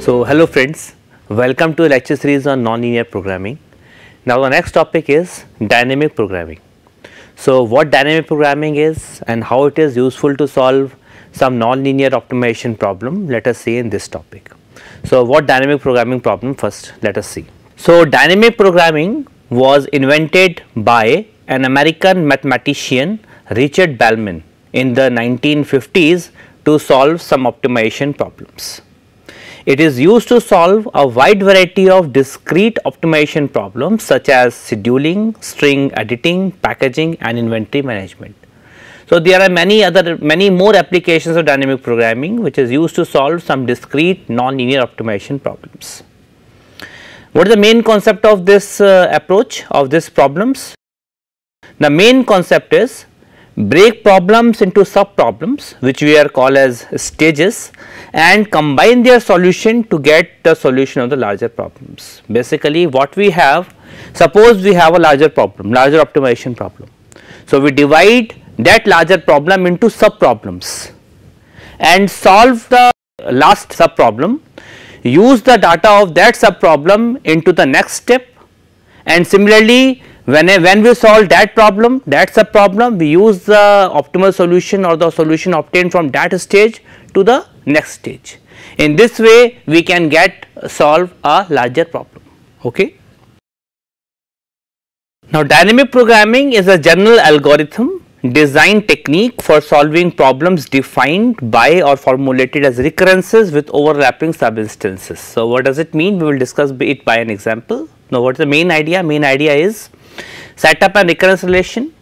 So, hello friends, welcome to a lecture series on nonlinear programming. Now, the next topic is dynamic programming. So, what dynamic programming is and how it is useful to solve some nonlinear optimization problem, let us see in this topic. So, what dynamic programming problem first, let us see. So, dynamic programming was invented by an American mathematician Richard Bellman in the 1950s to solve some optimization problems. It is used to solve a wide variety of discrete optimization problems such as scheduling, string editing, packaging and inventory management. So, there are many more applications of dynamic programming which is used to solve some discrete nonlinear optimization problems. What is the main concept of this approach of these problems? The main concept is break problems into sub problems which we are called as stages and combine their solution to get the solution of the larger problems. Basically what we have, suppose we have a larger problem, larger optimization problem. So, we divide that larger problem into sub problems and solve the last sub problem, use the data of that sub problem into the next step, and similarly when we solve that problem, that sub problem, we use the optimal solution or the solution obtained from that stage to the next stage. In this way we can solve a larger problem. Okay. Now, dynamic programming is a general algorithm design technique for solving problems defined by or formulated as recurrences with overlapping subinstances. So, what does it mean? We will discuss it by an example. Now, what is the main idea? Main idea is set up a recurrence relation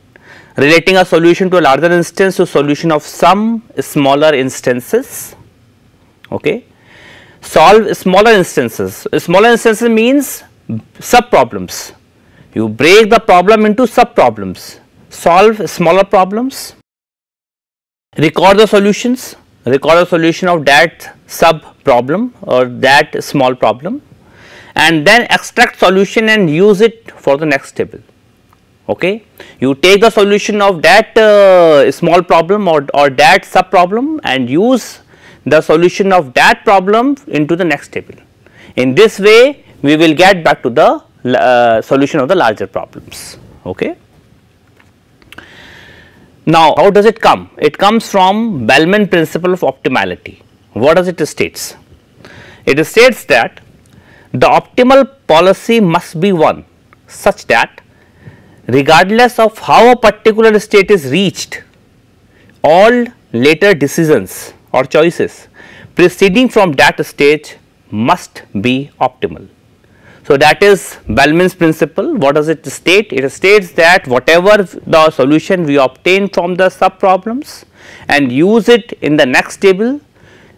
relating a solution to a larger instance to solution of some smaller instances. Okay. Solve smaller instances. Smaller instances means sub problems. You break the problem into sub problems, solve smaller problems, record the solutions, record the solution of that sub problem or that small problem, and then extract solution and use it for the next table. Okay. You take the solution of that small problem or that sub problem and use the solution of that problem into the next table. In this way we will get back to the solution of the larger problems. Okay. Now, how does it come? It comes from Bellman principle of optimality. What does it states? It states that the optimal policy must be one such that regardless of how a particular state is reached, all later decisions or choices proceeding from that stage must be optimal. So, that is Bellman's principle. What does it state? It states that whatever the solution we obtain from the sub problems and use it in the next table,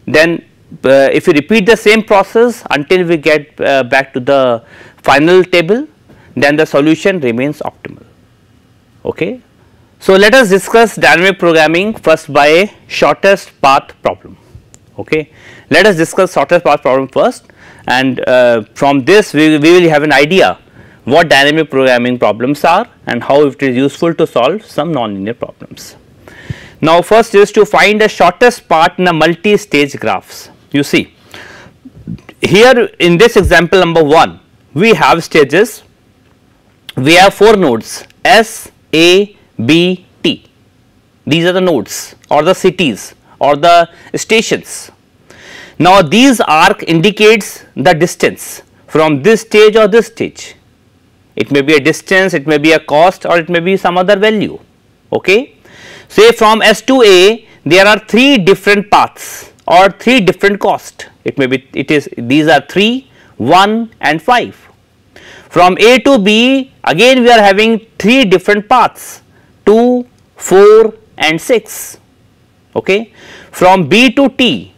then if we repeat the same process until we get back to the final table, then the solution remains optimal. Okay. So, let us discuss dynamic programming first by a shortest path problem. Okay. Let us discuss shortest path problem first, and from this we will have an idea what dynamic programming problems are and how it is useful to solve some nonlinear problems. Now, first is to find the shortest path in a multi-stage graphs. You see, here in this example number 1, we have stages, we have 4 nodes S, A, B, T. These are the nodes or the cities or the stations. Now, these arc indicates the distance from this stage or this stage. It may be a distance, it may be a cost, or it may be some other value. Okay. Say from S to A, there are 3 different paths or 3 different costs. It may be, these are 3, 1 and 5. From A to B, again we are having 3 different paths, 2, 4 and 6. Okay. From B to T,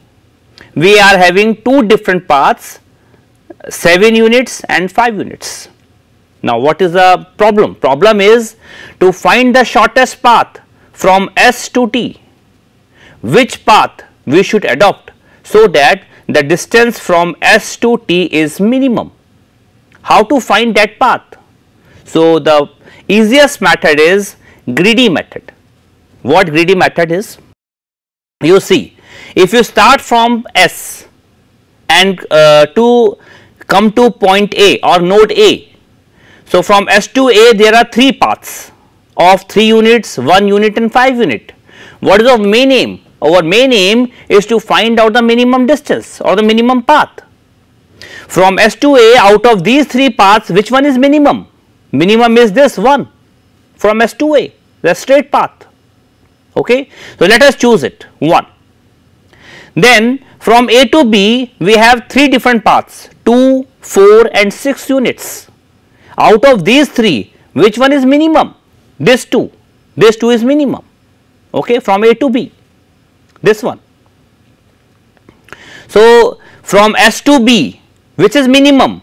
we are having 2 different paths, 7 units and 5 units. Now, what is the problem? Problem is to find the shortest path from S to T. Which path we should adopt so that the distance from S to T is minimum. How to find that path? So, the easiest method is greedy method. What greedy method is? You see, if you start from S and to come to point A or node A. So, from S to A there are 3 paths of 3 units, 1 unit and 5 unit. What is our main aim? Our main aim is to find out the minimum distance or the minimum path. From S to A, out of these 3 paths, which one is minimum? Minimum is this one from S to A, the straight path. Okay. So, let us choose it 1. Then from A to B we have 3 different paths, 2, 4 and 6 units. Out of these 3, which one is minimum? This 2 is minimum, okay, from A to B, this one. So, from S to B, which is minimum?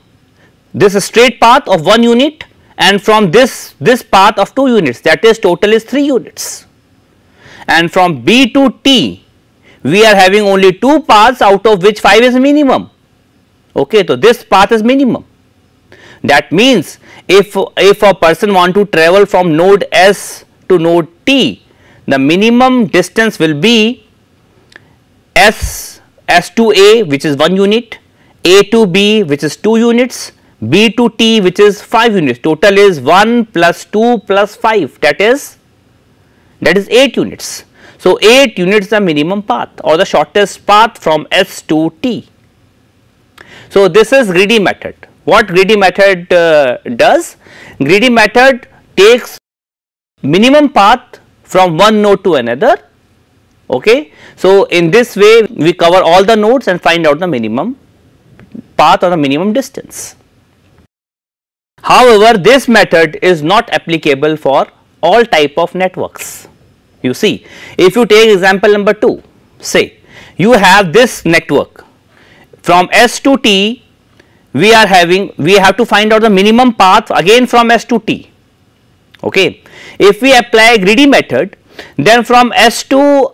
This is straight path of 1 unit, and from this path of 2 units, that is total is 3 units. And from B to T, we are having only 2 paths, out of which 5 is minimum. Okay, so this path is minimum. That means if a person want to travel from node S to node T, the minimum distance will be S to A, which is 1 unit, A to B, which is 2 units, B to T, which is 5 units. Total is 1 plus 2 plus 5, that is 8 units. So, 8 units the minimum path or the shortest path from S to T. So, this is greedy method. What greedy method does? Greedy method takes minimum path from one node to another. Okay. So, in this way we cover all the nodes and find out the minimum path or the minimum distance. However, this method is not applicable for all type of networks. You see, if you take example number 2, say you have this network from S to T, we have to find out the minimum path again from S to T. Okay. If we apply greedy method, then from S to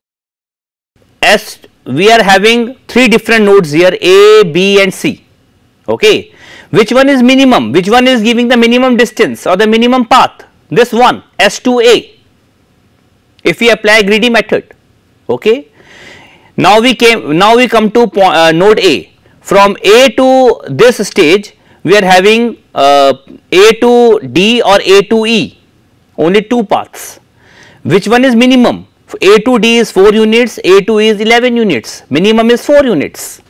S we are having 3 different nodes here, A, B and C. Okay. Which one is minimum? Which one is giving the minimum distance or the minimum path? This one, S to A. If we apply greedy method. Okay. Now we come to node A. From A to this stage, we are having A to D or A to E, only 2 paths. Which one is minimum? A to D is 4 units, A to E is 11 units, minimum is 4 units.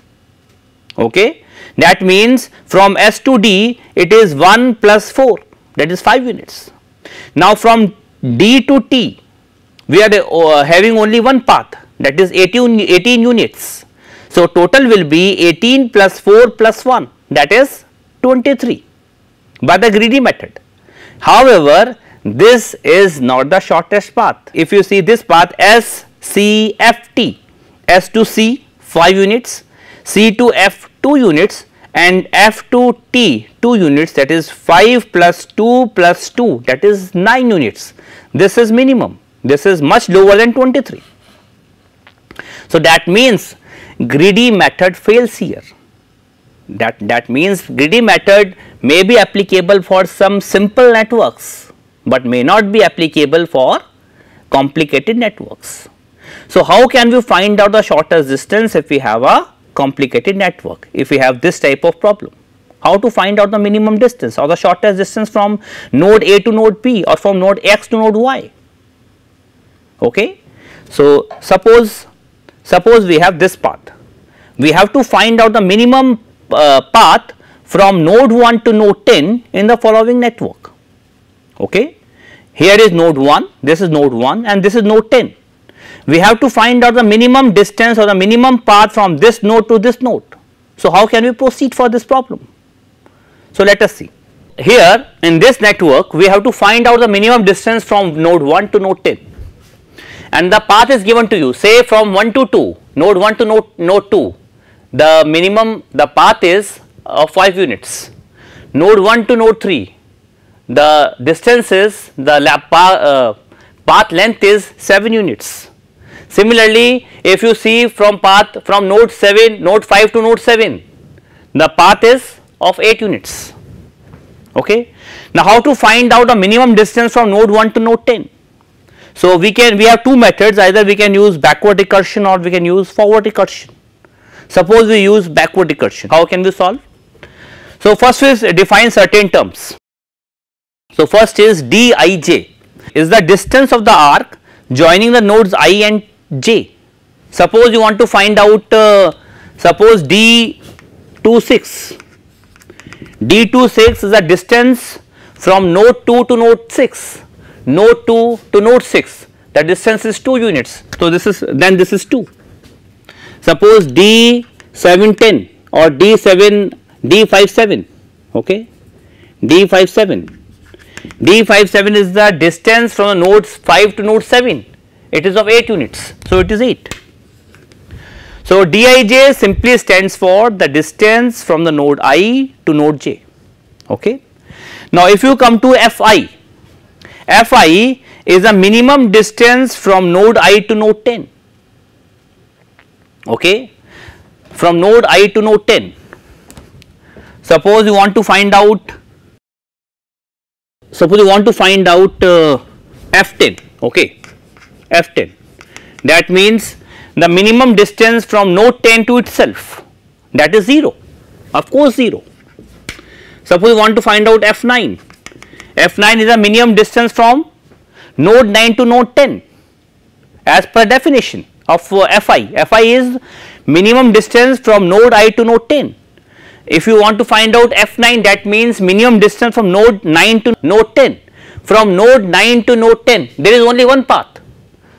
Okay. That means from S to D, it is 1 plus 4, that is 5 units. Now from D to T, we are having only one path, that is 18 units. So, total will be 18 plus 4 plus 1, that is 23 by the greedy method. However, this is not the shortest path. If you see this path S, C, F, T, S to C 5 units, C to F 2 units and F to T 2 units, that is 5 plus 2 plus 2, that is 9 units. This is minimum, this is much lower than 23. So, that means greedy method fails here. That means greedy method may be applicable for some simple networks, but may not be applicable for complicated networks. So, how can we find out the shortest distance if we have a complicated network, if we have this type of problem? How to find out the minimum distance or the shortest distance from node A to node P or from node X to node Y? Okay. So, suppose we have this path. We have to find out the minimum path from node 1 to node 10 in the following network. Okay. Here is node 1, this is node 1 and this is node 10. We have to find out the minimum distance or the minimum path from this node to this node. So, how can we proceed for this problem? So, let us see. Here in this network, we have to find out the minimum distance from node 1 to node 10. And the path is given to you, say from 1 to 2, node 1 to node 2, the path is 5 units. Node 1 to node 3, the distance is, path length is 7 units. Similarly, if you see from node 5 to node 7, the path is of 8 units. Okay. Now, how to find out the minimum distance from node 1 to node 10? So, we have 2 methods, either we can use backward recursion or we can use forward recursion. Suppose we use backward recursion. How can we solve? So, first is define certain terms. So, first is dij is the distance of the arc joining the nodes I and j. Suppose you want to find out suppose d26. D26 is the distance from node 2 to node 6, node 2 to node 6, the distance is 2 units. So, this is 2. Suppose D710 or D57, okay, D57 is the distance from the nodes 5 to node 7, it is of 8 units. So, it is 8. So, Dij simply stands for the distance from the node I to node j. Okay. Now, if you come to Fi, Fi is the minimum distance from node I to node 10. Okay. From node I to node 10. Suppose you want to find out F10, okay, F10, that means the minimum distance from node 10 to itself, that is 0, of course 0. Suppose you want to find out F9, F9 is the minimum distance from node 9 to node 10 as per definition of Fi. Fi is minimum distance from node I to node 10. If you want to find out F9, that means minimum distance from node 9 to node 10. From node 9 to node 10, there is only one path.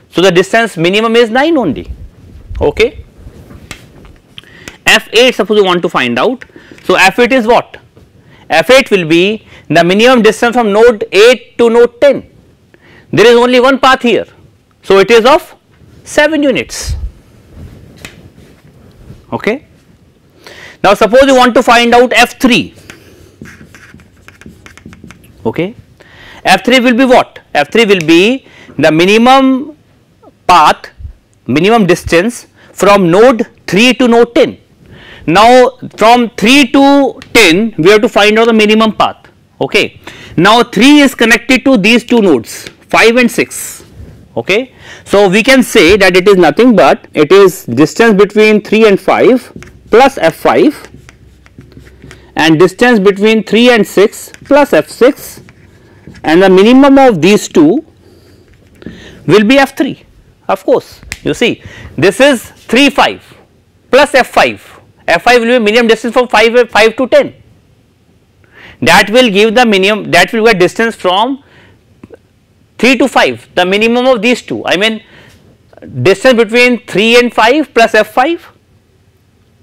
So, the distance minimum is 9 only. Okay. F8, suppose you want to find out. So, F8 is what? F8 will be the minimum distance from node 8 to node 10. There is only one path here. So, it is of 7 units. Okay. Now, suppose you want to find out F3. Okay. F3 will be what? F3 will be the minimum path, minimum distance from node 3 to node 10. Now, from 3 to 10 we have to find out the minimum path. Okay. Now, 3 is connected to these two nodes 5 and 6. Okay. So, we can say that it is nothing but it is distance between 3 and 5 plus F5 and distance between 3 and 6 plus F6, and the minimum of these two will be F3. Of course, you see this is 3 5 plus F5, F5 will be minimum distance from 5 to 10, that will give the minimum, that will be a distance from 3 to 5, the minimum of these two, I mean distance between 3 and 5 plus F5,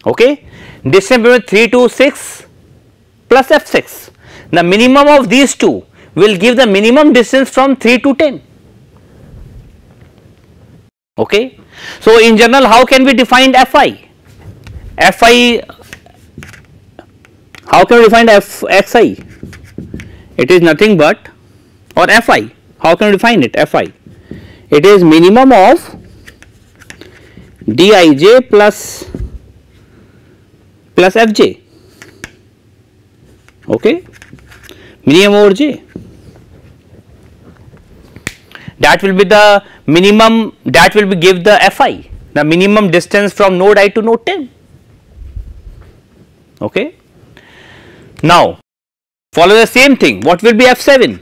okay, distance between 3 to 6 plus F6, the minimum of these two will give the minimum distance from 3 to 10. Okay. So, in general, how can we define Fi? Fi, how can we define Xi? It is nothing but, or Fi, how can we define it? Fi, it is minimum of Dij plus Fj, okay, minimum over j. That will be the minimum, that will be give the Fi, the minimum distance from node I to node 10. Okay. Now, follow the same thing. What will be F7?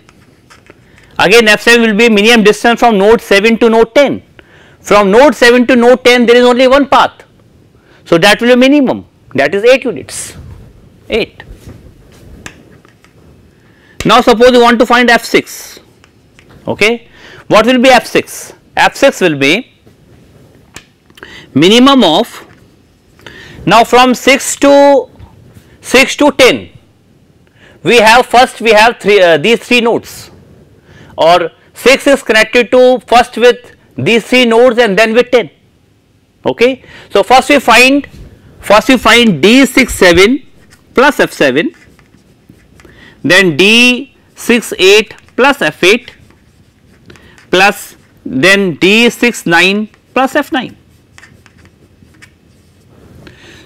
Again, F7 will be minimum distance from node 7 to node 10. From node 7 to node 10, there is only one path. So, that will be minimum, that is 8 units. 8. Now, suppose you want to find F6. Okay. What will be F6? F6 will be minimum of, now from 6 to 10 we have first we have these 3 nodes, or 6 is connected to first with these 3 nodes and then with 10. Okay. So, first we find D67 plus F7, then D68 plus F8 plus then D69 plus F9.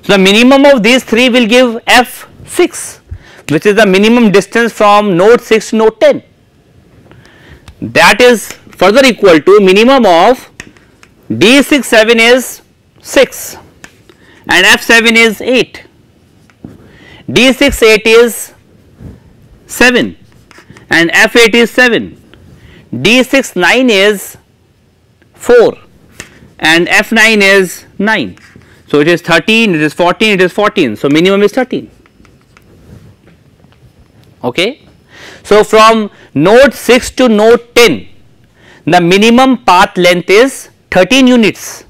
So, the minimum of these 3 will give F6, which is the minimum distance from node 6 to node 10. That is further equal to minimum of D67 is 6 and F7 is 8. D6 8 is 7 and F8 is 7. D6 9 is 4 and F9 is 9. So, it is 13, it is 14, it is 14. So, minimum is 13. Okay. So, from node 6 to node 10, the minimum path length is 13 units.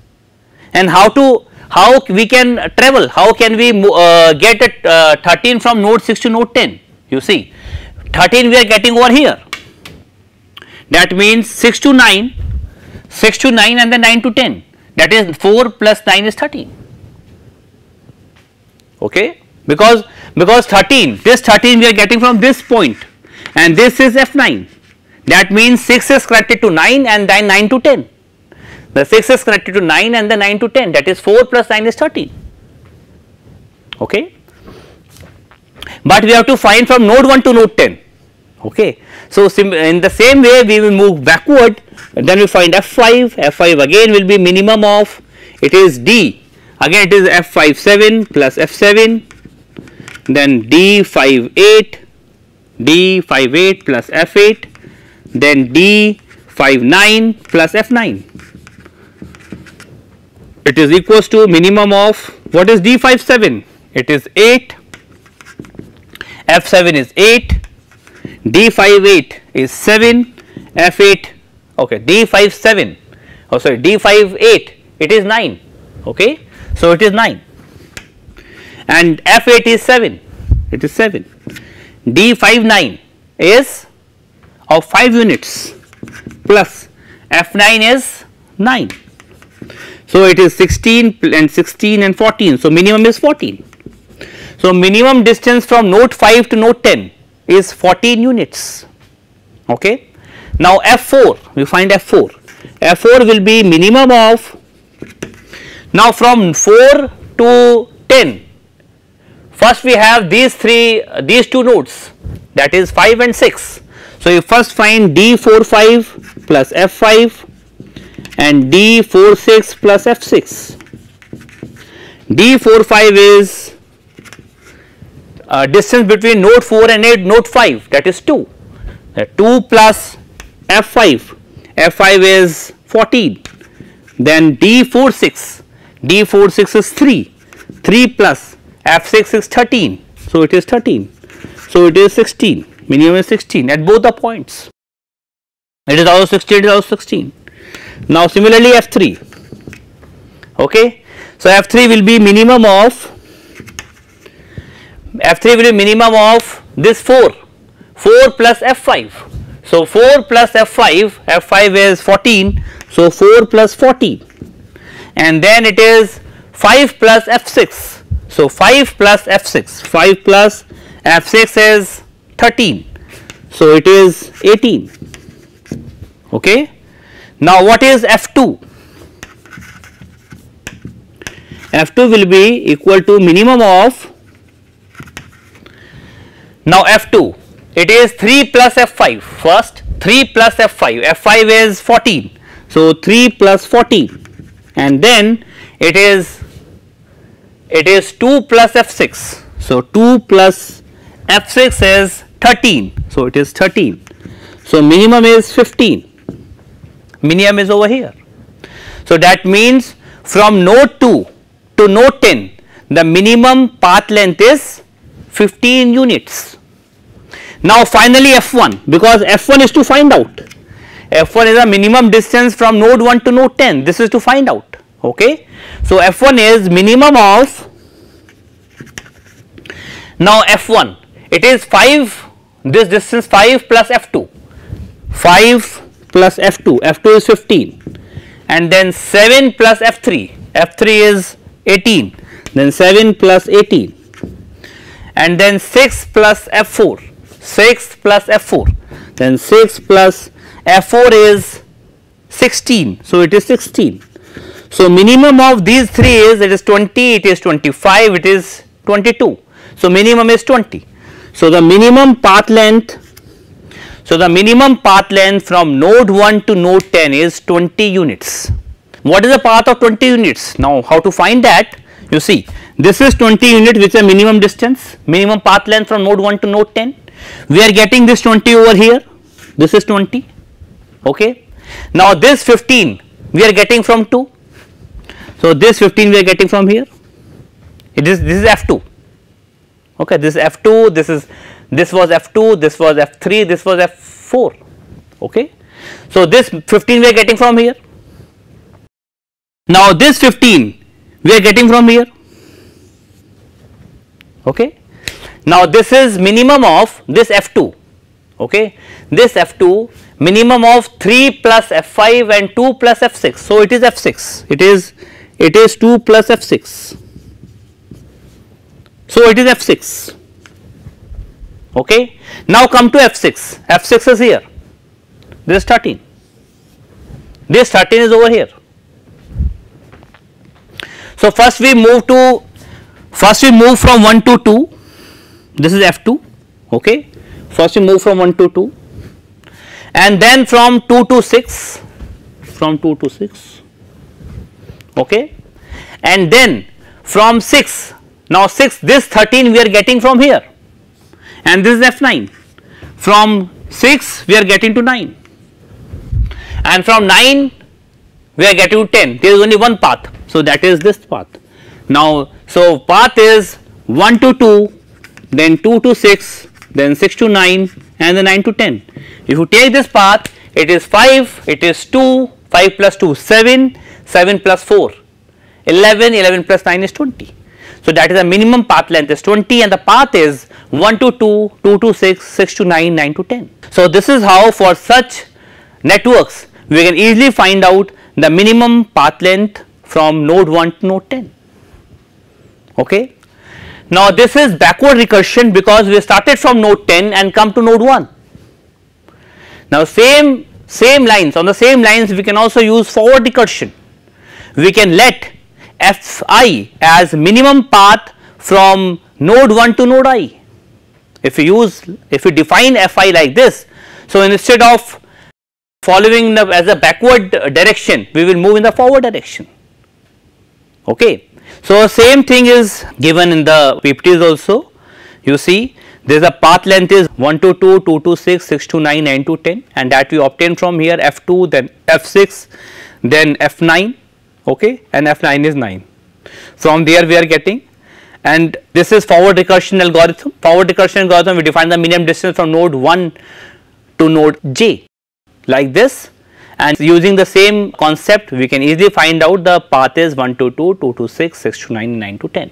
And how we can travel, how can we get 13 from node 6 to node 10? You see, 13 we are getting over here. That means 6 to 9 and then 9 to 10, that is 4 plus 9 is 13. Okay, because 13, this 13 we are getting from this point and this is F9, that means 6 is connected to 9 and then 9 to 10. The 6 is connected to 9 and then 9 to 10, that is 4 plus 9 is 13. Okay, but we have to find from node 1 to node 10. Okay. So, in the same way we will move backward, and then we find F5, F5 again will be minimum of, it is D, again it is F57 plus F7, then D58, D58 plus F8, then D59 plus F9. It is equals to minimum of, what is D57? It is 8, F7 is 8, D58 is 7, F8, okay, D57, oh sorry, D58, it is 9, okay, so it is 9, and F8 is 7, it is 7, D59 is of 5 units plus F9 is 9, so it is 16 and 14, so minimum is 14. So, minimum distance from node 5 to node 10 is 14 units. Okay. Now, F4, we find F4. F4 will be minimum of, now from 4 to 10, first we have these two nodes, that is 5 and 6. So, you first find D45 plus F5 and D46 plus F6. D45 is distance between node 4 and node 5, that is 2. 2 plus F5, F5 is 14, then D46, D46 is 3, 3 plus F6 is 13, so it is 13, so it is 16, minimum is 16 at both the points, it is also 16, it is also 16. Now, similarly F3, okay, so F3 will be minimum of, this 4 plus F5. So, 4 plus F5, F5 is 14, so 4 plus 14, and then it is 5 plus F6. So, 5 plus F6, 5 plus F6 is 13, so it is 18. Okay. Now, what is F2? F2 will be equal to minimum of, now F2, it is 3 plus F5, first 3 plus F5, F5 is 14, so 3 plus 14, and then it is 2 plus F6, so 2 plus F6 is 13, so it is 13, so minimum is 15, minimum is over here. So, that means from node 2 to node 10, the minimum path length is 15 units. Now, finally F1, because F1 is to find out, F1 is a minimum distance from node 1 to node 10, this is to find out. Okay. So, F1 is minimum of, now F1, it is 5, this distance 5 plus F2, 5 plus F2, F2 is 15, and then 7 plus F3, F3 is 18, then 7 plus 18, and then 6 plus F4, 6 plus F4, then 6 plus F4 is 16, so it is 16. So, minimum of these 3 is, it is 20, it is 25, it is 22. So, minimum is 20. So, the minimum path length, from node 1 to node 10 is 20 units. What is the path of 20 units? Now, how to find that? You see, this is 20 units, which is a minimum distance, minimum path length from node 1 to node 10. We are getting this 20 over here, this is 20. Okay. Now this 15 we are getting from 2. So this 15 we are getting from here. This is F2. Okay, this is F2, this was F2, this was F3, this was F4. Okay. So this 15 we are getting from here. Now this 15 we are getting from here. Okay. Now this is minimum of this F2. Okay. This F2 minimum of 3 plus F5 and 2 plus F6. So it is F6. It is 2 plus F6. So it is F6. Okay. Now come to F6. F6 is here. This is 13. This 13 is over here. So first we move from 1 to 2. This is F2. Okay. First we move from 1 to 2, and then from 2 to 6, okay, and then from 6. Now 6, this 13 we are getting from here, and this is F9. From 6 we are getting to 9, and from 9 we are getting to 10. There is only one path, so that is this path. Now, so path is 1 to 2, then 2 to 6, then 6 to 9, and then 9 to 10. If you take this path, it is 5, it is 2, 5 plus 2, 7, 7 plus 4, 11, 11 plus 9 is 20. So that is the minimum path length is 20, and the path is 1 to 2, 2 to 6, 6 to 9, 9 to 10. So this is how for such networks we can easily find out the minimum path length from node 1 to node 10. Okay. Now this is backward recursion, because we started from node 10 and come to node 1. Now same lines, on the same lines we can also use forward recursion. We can let Fi as minimum path from node 1 to node I. If we define Fi like this, so instead of following as a backward direction, we will move in the forward direction. Okay. So same thing is given in the PPTs also. You see, there is a path length is 1 to 2, 2 to 6, 6 to 9, 9 to 10, and that we obtain from here F2, then F6, then F9, okay, and F9 is 9. From there we are getting, and this is forward recursion algorithm. Forward recursion algorithm, we define the minimum distance from node 1 to node j like this. And using the same concept, we can easily find out the path is 1 to 2, 2 to 6, 6 to 9, 9 to 10.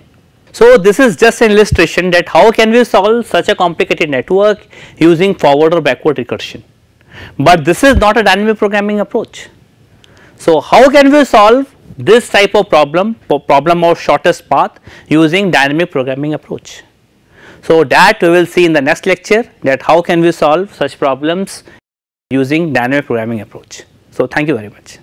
So this is just an illustration that how can we solve such a complicated network using forward or backward recursion. But this is not a dynamic programming approach. So how can we solve this type of problem of shortest path using dynamic programming approach? So that we will see in the next lecture, that how can we solve such problems using dynamic programming approach. So thank you very much.